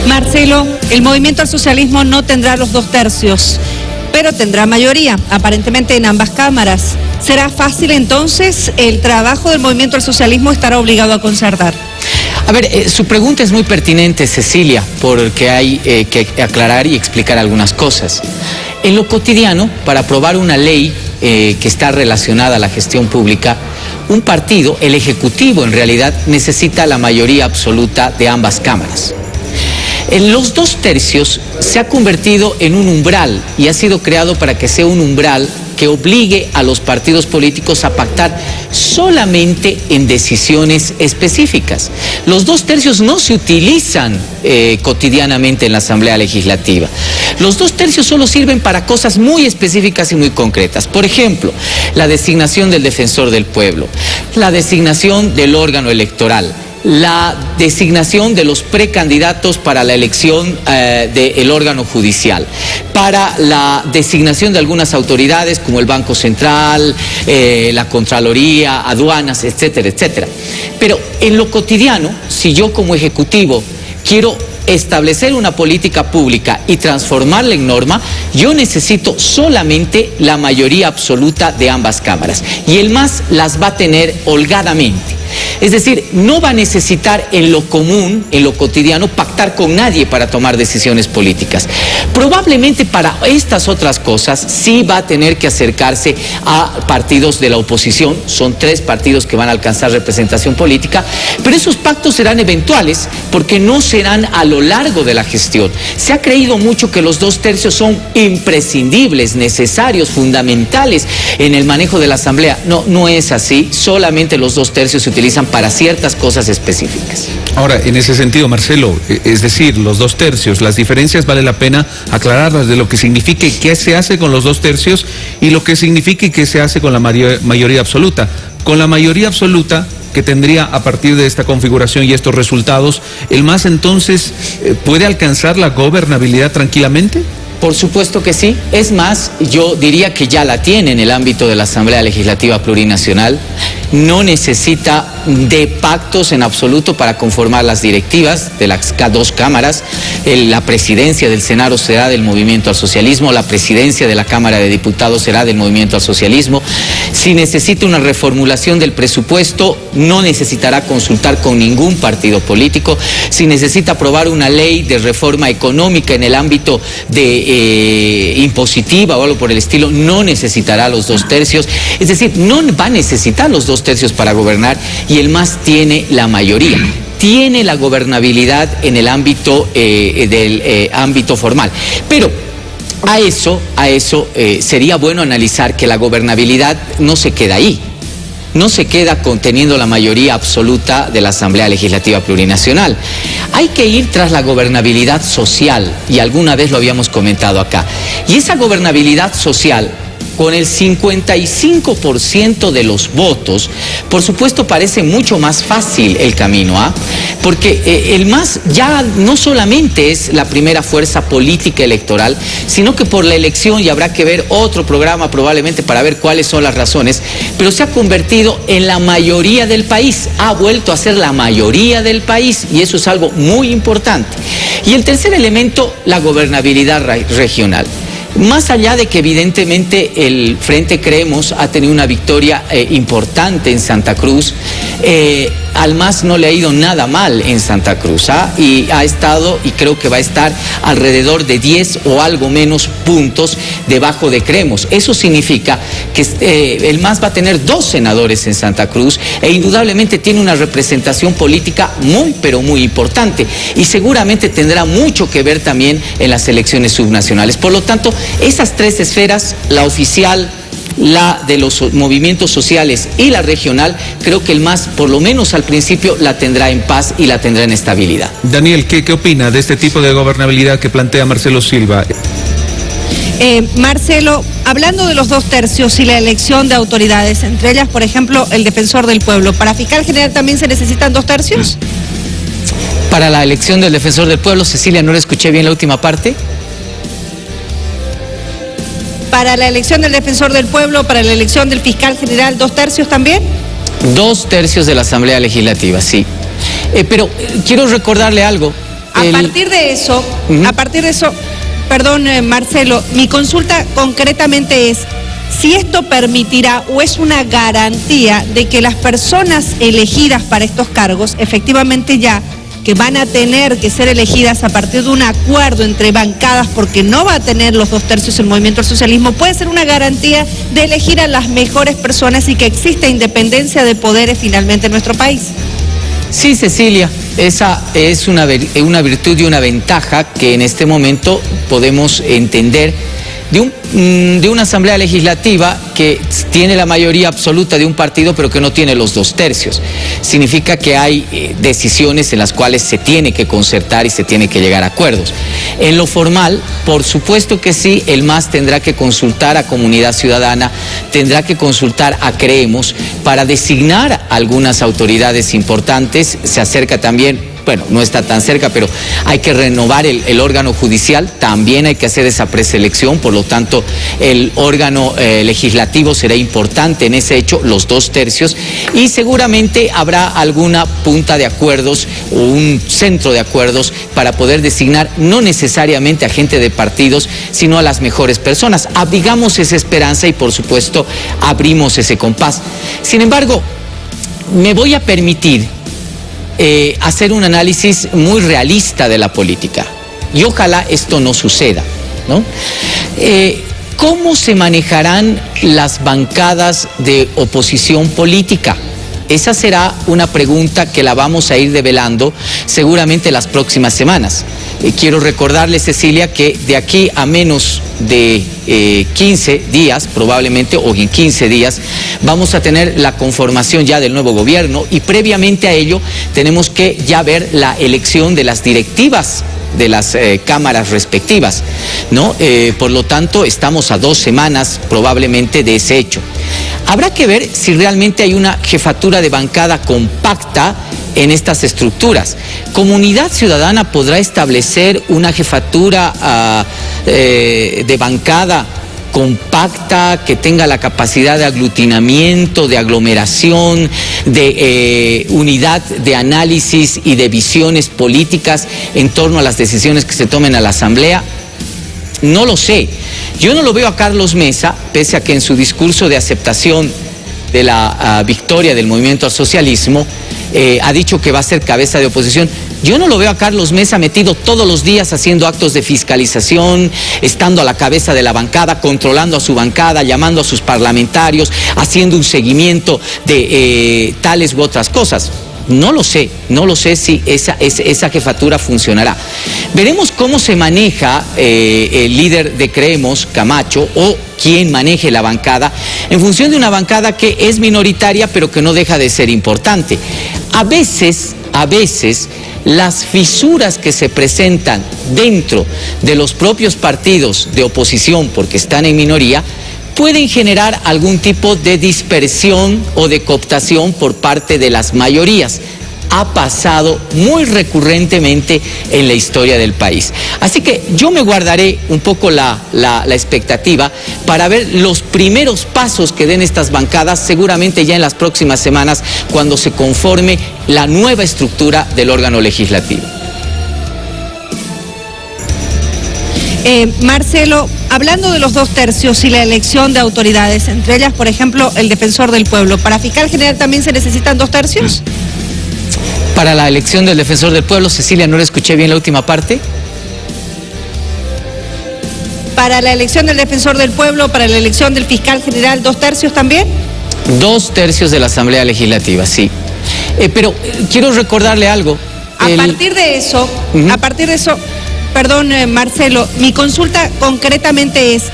Marcelo, el movimiento al socialismo no tendrá los 2/3, pero tendrá mayoría, aparentemente en ambas cámaras. ¿Será fácil entonces? ¿El trabajo del movimiento al socialismo estará obligado a concertar? A ver, su pregunta es muy pertinente, Cecilia, porque hay que aclarar y explicar algunas cosas. En lo cotidiano, para aprobar una ley que está relacionada a la gestión pública, un partido, el Ejecutivo en realidad, necesita la mayoría absoluta de ambas cámaras. En los 2/3 se ha convertido en un umbral y ha sido creado para que sea un umbral que obligue a los partidos políticos a pactar solamente en decisiones específicas. Los 2/3 no se utilizan cotidianamente en la Asamblea Legislativa. Los 2/3 solo sirven para cosas muy específicas y muy concretas. Por ejemplo, la designación del defensor del pueblo, la designación del órgano electoral, la designación de los precandidatos para la elección del órgano judicial, para la designación de algunas autoridades como el Banco Central, la Contraloría, aduanas, etcétera, etcétera. Pero en lo cotidiano, si yo como Ejecutivo quiero establecer una política pública y transformarla en norma, yo necesito solamente la mayoría absoluta de ambas cámaras. Y el MAS las va a tener holgadamente. Es decir, no va a necesitar en lo común, en lo cotidiano, pactar con nadie para tomar decisiones políticas. Probablemente para estas otras cosas sí va a tener que acercarse a partidos de la oposición. Son 3 partidos que van a alcanzar representación política, pero esos pactos serán eventuales porque no serán a lo largo de la gestión. Se ha creído mucho que los 2/3 son imprescindibles, necesarios, fundamentales en el manejo de la Asamblea. No, no es así. Solamente los 2/3 se utilizan para ciertas cosas específicas. Ahora, en ese sentido, Marcelo, es decir, los 2/3, las diferencias vale la pena aclararlas de lo que signifique qué se hace con los 2/3 y lo que signifique qué se hace con la mayoría absoluta. Con la mayoría absoluta que tendría a partir de esta configuración y estos resultados, ¿el MAS entonces puede alcanzar la gobernabilidad tranquilamente? Por supuesto que sí. Es más, yo diría que ya la tiene en el ámbito de la Asamblea Legislativa Plurinacional. No necesita de pactos en absoluto para conformar las directivas de las 2 cámaras. La presidencia del Senado será del Movimiento al Socialismo, la presidencia de la Cámara de Diputados será del Movimiento al Socialismo. Si necesita una reformulación del presupuesto, no necesitará consultar con ningún partido político. Si necesita aprobar una ley de reforma económica en el ámbito de impositiva o algo por el estilo, no necesitará los 2/3. Es decir, no va a necesitar los 2/3 para gobernar y el MAS tiene la mayoría. Tiene la gobernabilidad en el ámbito del ámbito formal. Pero a eso sería bueno analizar que la gobernabilidad no se queda ahí. No se queda conteniendo la mayoría absoluta de la Asamblea Legislativa Plurinacional. Hay que ir tras la gobernabilidad social, y alguna vez lo habíamos comentado acá. Y esa gobernabilidad social, con el 55% de los votos, por supuesto parece mucho más fácil el camino, porque el MAS ya no solamente es la primera fuerza política electoral, sino que por la elección, y habrá que ver otro programa probablemente para ver cuáles son las razones, pero se ha convertido en la mayoría del país, ha vuelto a ser la mayoría del país, y eso es algo muy importante. Y el tercer elemento, la gobernabilidad regional. Más allá de que evidentemente el Frente Creemos ha tenido una victoria importante en Santa Cruz, al MAS no le ha ido nada mal en Santa Cruz, y ha estado, y creo que va a estar alrededor de 10 o algo menos puntos debajo de Creemos. Eso significa que el MAS va a tener 2 senadores en Santa Cruz e indudablemente tiene una representación política muy, pero muy importante, y seguramente tendrá mucho que ver también en las elecciones subnacionales. Por lo tanto, esas 3 esferas, la oficial, la de los movimientos sociales y la regional, creo que el MAS, por lo menos al principio, la tendrá en paz y la tendrá en estabilidad. Daniel, ¿qué opina de este tipo de gobernabilidad que plantea Marcelo Silva? Marcelo, hablando de los 2/3 y la elección de autoridades, entre ellas, por ejemplo, el defensor del pueblo, ¿para fiscal general también se necesitan 2/3? Para la elección del defensor del pueblo, Cecilia, ¿no le escuché bien la última parte? Para la elección del defensor del pueblo, para la elección del fiscal general, 2/3 también. 2/3 de la Asamblea Legislativa, sí. Pero quiero recordarle algo. A partir de eso, perdón, Marcelo, mi consulta concretamente es si esto permitirá o es una garantía de que las personas elegidas para estos cargos, efectivamente ya que van a tener que ser elegidas a partir de un acuerdo entre bancadas, porque no va a tener los 2/3 el movimiento al socialismo, puede ser una garantía de elegir a las mejores personas y que exista independencia de poderes finalmente en nuestro país. Sí, Cecilia, esa es una virtud y una ventaja que en este momento podemos entender de una asamblea legislativa que tiene la mayoría absoluta de un partido pero que no tiene los 2/3. Significa que hay decisiones en las cuales se tiene que concertar y se tiene que llegar a acuerdos. En lo formal, por supuesto que sí, el MAS tendrá que consultar a Comunidad Ciudadana, tendrá que consultar a Creemos para designar algunas autoridades importantes. Se acerca también, bueno, no está tan cerca, pero hay que renovar el órgano judicial, también hay que hacer esa preselección, por lo tanto el órgano legislativo será importante en ese hecho, los 2/3, y seguramente habrá alguna punta de acuerdos o un centro de acuerdos para poder designar no necesariamente a gente de partidos, sino a las mejores personas. Abrigamos esa esperanza y por supuesto abrimos ese compás. Sin embargo, me voy a permitir hacer un análisis muy realista de la política y ojalá esto no suceda, ¿no? ¿Cómo se manejarán las bancadas de oposición política? Esa será una pregunta que la vamos a ir develando seguramente las próximas semanas. Quiero recordarle, Cecilia, que de aquí a menos de 15 días, probablemente, o en 15 días, vamos a tener la conformación ya del nuevo gobierno y previamente a ello tenemos que ya ver la elección de las directivas de las cámaras respectivas, ¿no? Por lo tanto, estamos a 2 semanas probablemente de ese hecho. Habrá que ver si realmente hay una jefatura de bancada compacta en estas estructuras. Comunidad Ciudadana podrá establecer una jefatura de bancada compacta, que tenga la capacidad de aglutinamiento, de aglomeración, de unidad de análisis y de visiones políticas en torno a las decisiones que se tomen a la Asamblea. No lo sé. Yo no lo veo a Carlos Mesa, pese a que en su discurso de aceptación de la victoria del movimiento al socialismo ha dicho que va a ser cabeza de oposición. Yo no lo veo a Carlos Mesa metido todos los días haciendo actos de fiscalización, estando a la cabeza de la bancada, controlando a su bancada, llamando a sus parlamentarios, haciendo un seguimiento de tales u otras cosas. No lo sé si esa jefatura funcionará. Veremos cómo se maneja el líder de Creemos, Camacho, o quien maneje la bancada, en función de una bancada que es minoritaria, pero que no deja de ser importante. A veces, las fisuras que se presentan dentro de los propios partidos de oposición, porque están en minoría, pueden generar algún tipo de dispersión o de cooptación por parte de las mayorías. Ha pasado muy recurrentemente en la historia del país. Así que yo me guardaré un poco la expectativa para ver los primeros pasos que den estas bancadas, seguramente ya en las próximas semanas, cuando se conforme la nueva estructura del órgano legislativo. Marcelo, hablando de los 2/3 y la elección de autoridades, entre ellas, por ejemplo, el defensor del pueblo, ¿para fiscal general también se necesitan 2/3? Para la elección del defensor del pueblo, Cecilia, ¿no le escuché bien la última parte? Para la elección del defensor del pueblo, para la elección del fiscal general, 2/3 también. 2/3 de la Asamblea Legislativa, sí. Pero quiero recordarle algo. A partir de eso, perdón, Marcelo, mi consulta concretamente es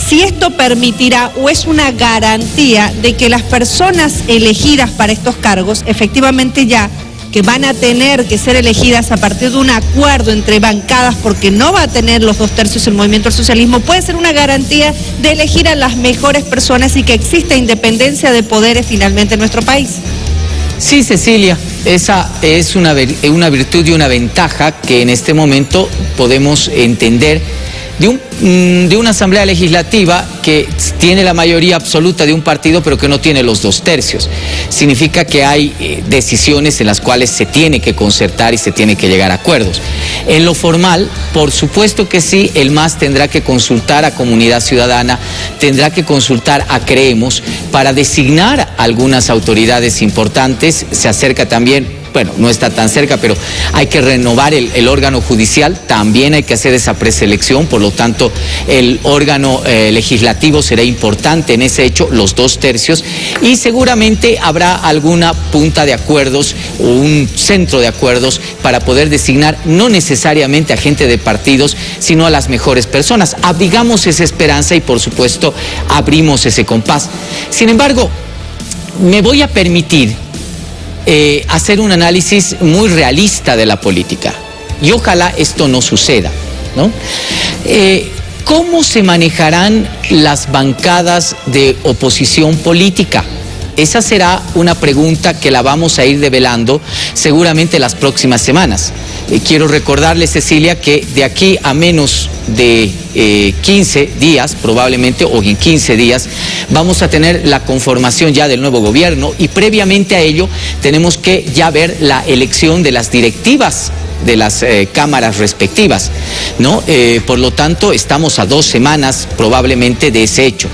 si esto permitirá o es una garantía de que las personas elegidas para estos cargos, efectivamente ya que van a tener que ser elegidas a partir de un acuerdo entre bancadas, porque no va a tener los 2/3 el movimiento al socialismo, puede ser una garantía de elegir a las mejores personas y que exista independencia de poderes finalmente en nuestro país. Sí, Cecilia, esa es una virtud y una ventaja que en este momento podemos entender de una asamblea legislativa que tiene la mayoría absoluta de un partido pero que no tiene los 2/3. Significa que hay decisiones en las cuales se tiene que concertar y se tiene que llegar a acuerdos. En lo formal, por supuesto que sí, el MAS tendrá que consultar a Comunidad Ciudadana, tendrá que consultar a Creemos para designar algunas autoridades importantes. Se acerca también, bueno, no está tan cerca, pero hay que renovar el órgano judicial, también hay que hacer esa preselección, por lo tanto el órgano legislativo será importante en ese hecho, los 2/3, y seguramente habrá alguna punta de acuerdos o un centro de acuerdos para poder designar no necesariamente a gente de partidos, sino a las mejores personas. Abrigamos esa esperanza y por supuesto abrimos ese compás. Sin embargo, me voy a permitir hacer un análisis muy realista de la política. Y ojalá esto no suceda, ¿no? ¿Cómo se manejarán las bancadas de oposición política? Esa será una pregunta que la vamos a ir develando seguramente las próximas semanas. Quiero recordarle, Cecilia, que de aquí a menos de 15 días, probablemente, o en 15 días, vamos a tener la conformación ya del nuevo gobierno y previamente a ello tenemos que ya ver la elección de las directivas de las cámaras respectivas, ¿no? Por lo tanto, estamos a 2 semanas probablemente de ese hecho.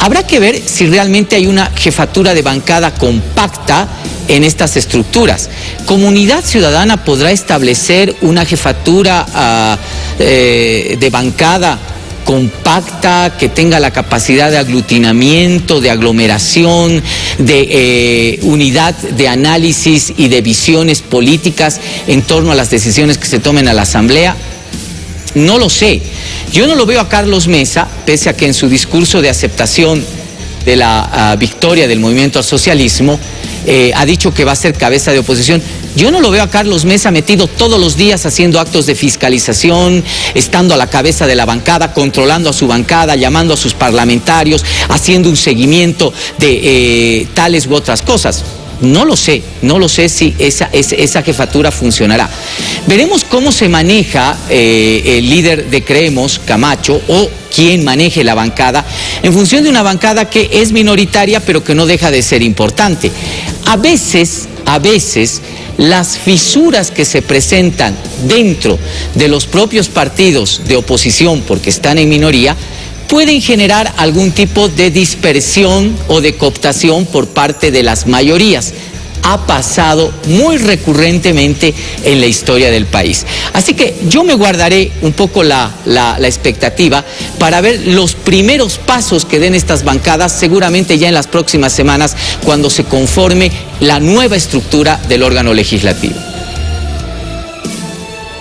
Habrá que ver si realmente hay una jefatura de bancada compacta en estas estructuras. Comunidad Ciudadana podrá establecer una jefatura de bancada compacta, que tenga la capacidad de aglutinamiento, de aglomeración, de unidad de análisis y de visiones políticas en torno a las decisiones que se tomen a la Asamblea. No lo sé. Yo no lo veo a Carlos Mesa, pese a que en su discurso de aceptación de la victoria del movimiento al socialismo ha dicho que va a ser cabeza de oposición. Yo no lo veo a Carlos Mesa metido todos los días haciendo actos de fiscalización, estando a la cabeza de la bancada, controlando a su bancada, llamando a sus parlamentarios, haciendo un seguimiento de tales u otras cosas. No lo sé si esa jefatura funcionará. Veremos cómo se maneja el líder de Creemos, Camacho, o quien maneje la bancada, en función de una bancada que es minoritaria, pero que no deja de ser importante. A veces, las fisuras que se presentan dentro de los propios partidos de oposición, porque están en minoría, pueden generar algún tipo de dispersión o de cooptación por parte de las mayorías. Ha pasado muy recurrentemente en la historia del país. Así que yo me guardaré un poco la expectativa para ver los primeros pasos que den estas bancadas, seguramente ya en las próximas semanas, cuando se conforme la nueva estructura del órgano legislativo.